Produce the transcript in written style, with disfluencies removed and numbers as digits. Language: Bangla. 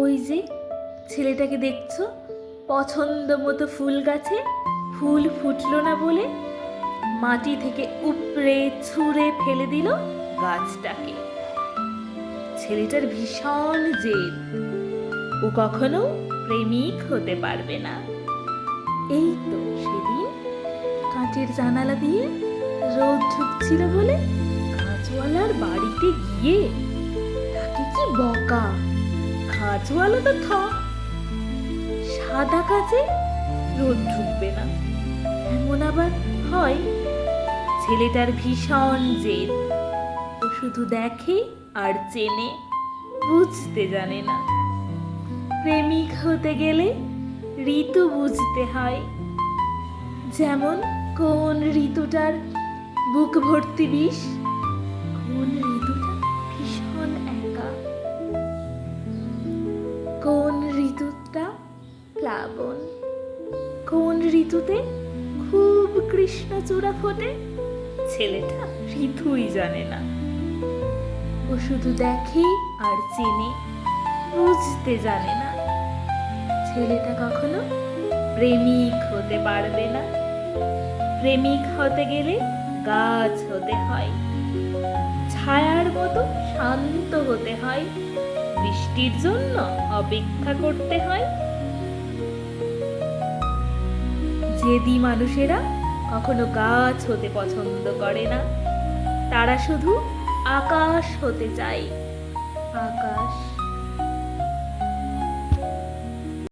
ওই যে ছেলেটাকে দেখছো, পছন্দ মতো ফুল গাছে ফুল ফুটলো না বলে মাটি থেকে উপড়ে ছুঁড়ে ফেলে দিল গাছটাকে। ছেলেটার ভীষণ জেদ, ও কখনো প্রেমিক হতে পারবে না। এই তো সেদিন কাঁচের জানালা দিয়ে রোদ ঢুকছিল বলে কাঁচওয়ালার বাড়িতে গিয়ে তাকে কি বকা! কাঁচওয়ালা তো সাদা কাঁচে রোদ ঢুকবে না, এমন আবার হয়? ছেলেটার ভীষণ জেদ, ও শুধু দেখে আর চেনে, বুঝতে জানে না। প্রেমিক হতে গেলে ঋতু বুঝতে হয়, যেমন কোন ঋতুটার বুক ভর্তি বিষ, কোন ঋতুটা ভীষণ একা, কোন ঋতুটা প্লাবন, কোন ঋতুতে খুব কৃষ্ণচূড়া ফোটে। ছেলেটা ঋতুই জানে না, ও শুধু দেখে আর চেনে, বুঝতে জানে না। ছেলেটা কখনো প্রেমিক হতে পারবে না। প্রেমিক হতে গেলে গাছ হতে হয়, ছায়ার মতো শান্ত হতে হয়, বৃষ্টির জন্য অপেক্ষা করতে হয়। জেদি মানুষেরা কখনো গাছ হতে পছন্দ করে না, তারা শুধু আকাশ হতে চায়। আকাশ।